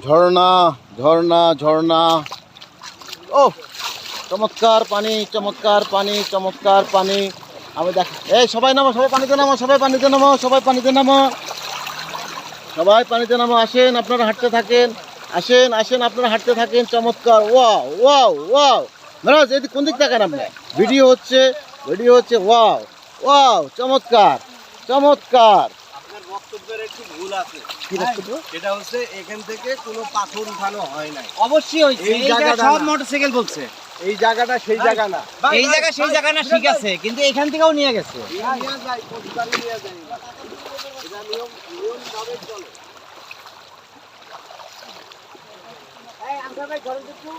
ঝর্ণা ঝর্ণা ঝর্ণা, ও চমৎকার পানি, চমৎকার পানি, চমৎকার পানি। আমি দেখ, এই সবাই নামো, সবাই পানিতে নামো, সবাই পানিতে নামো, সবাই পানিতে নামো, সবাই পানিতে নামো। আসেন আপনারা হাঁটতে থাকেন, আসেন আসেন আপনারা হাঁটতে থাকেন। চমৎকার, ওয়াও ওয়াও ওয়াও। মহারাজ এই কোন দিক থাকেন আপনি? ভিডিও হচ্ছে, ভিডিও হচ্ছে। ওয়াও ওয়াও, চমৎকার চমৎকার। আপনার বক্তব্যের একটু ভুল আছে। কি বক্তব্য? এটা হচ্ছে এখান থেকে কোনো পাথর উঠানো হয় নাই। অবশ্যই হইছে। এই এই জায়গা জায়গাটা সব না। মোটরসাইকেল বলছে। এই জায়গাটা সেই জায়গা না। এই জায়গা সেই জায়গা না, ঠিক আছে, কিন্তু এখান থেকেও নিয়ে গেছে। নিয়ে যায়, প্রতিবারই নিয়ে যায়। এটা নিয়ম ভাবে চলে। এই আনসার ভাই ঘরে দেখু।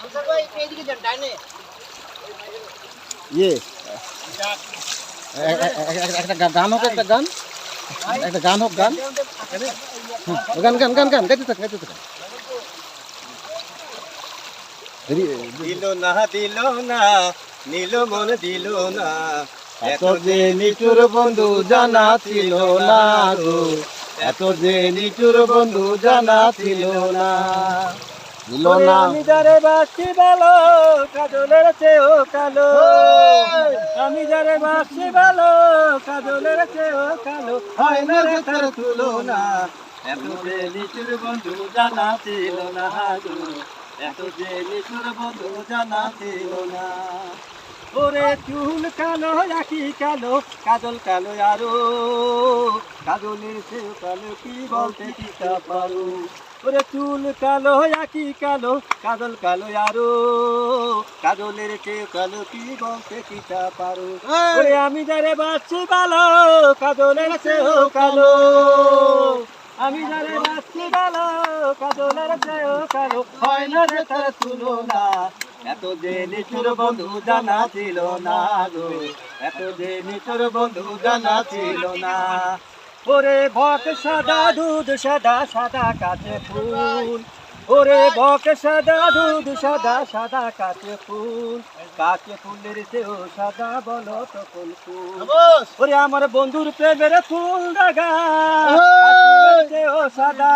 আনসার ভাই এইদিকে যান, ডাইনে। ইয়ে একটা গান হোক, একটা গান, একটা গান হোক, গান গান গান গান গান গাইতে থাক, গাইতে থাক। দিল না দিল না, নীল মন দিল না, এত যে নিচুর বন্ধু জানা ছিল না গো, এত যে নিচুর বন্ধু জানা ছিল না, ছিল না। আমি যারে বাসি ভালো, কাজলের চেয়েও কালো। আমি যারে বাসি ভালো, কাজলের চেয়েও কালো। হয় না রে তার তুলনা, এত যে নিচুর বন্ধু জানা ছিল না গো, এত যে নিচুর বন্ধু জানা ছিল না। ওরে চুল কালো আখি কালো, কাজল কালো আরো, কাজলের চেয়েও কালো কি বলতে কি তা পারো। ওরে চুল কালো আখি কালো, কাজল কালো আরো, কাজলের চেয়েও কালো কি বলতে কি তা পারো। ওরে আমি যারে বাসি ভালো, কাজলের চেয়েও কালো। আমি যারে বাসি ভালো, কাজলের চেয়েও কালো। হয় না রে তার তুলনা, এত যে নিচুর বন্ধু জানা ছিল না গো, এত যে নিচুর বন্ধু জানা ছিল না। ওরে বক সাদা দুধ সাদা, সাদা কাছে ফুল। ওরে বক সাদা দুধ সাদা, সাদা কাছে ফুল। কাছে ফুলের চেয়েও সাদা বলো তো কোন ফুল। ওরে আমার বন্ধুর প্রেমের ফুল দাগা, কাশের চেয়েও সাদা।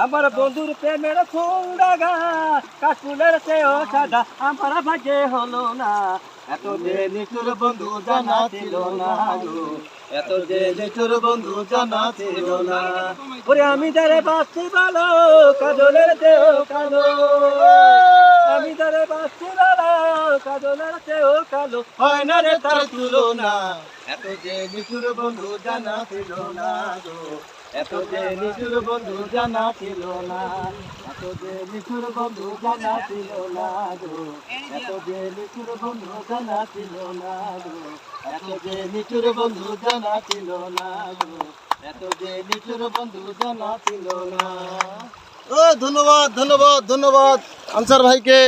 আমার বন্ধুর প্রেমের ফুল দাগা, কাশফুলের চেয়েও সাদা। আমার ভাগ্যে হলো না, এত যে নিচুর বন্ধু জানা ছিল না গো, এত যে নিচুর বন্ধু জানা ছিল না। ওরে আমি যারে বাসি ভালো, কাজলের চেয়েও কালো। আমি যারে বাসি ভালো, কাজলের চেয়েও কালো। হয় না রে তার তুলনা, এত যে নিচুর বন্ধু জানা ছিল না গো, এত যে নিচুর বন্ধু জানা ছিল না, এত যে নিচুর বন্ধু জানা ছিল না গো, এত যে নিচুর বন্ধু জানা ছিল না গো, এত যে নিচুর বন্ধু জানা ছিল না গো, এত যে নিচুর বন্ধু জানা ছিল না। ও ধন্যবাদ ধন্যবাদ ধন্যবাদ আনসার ভাইকে।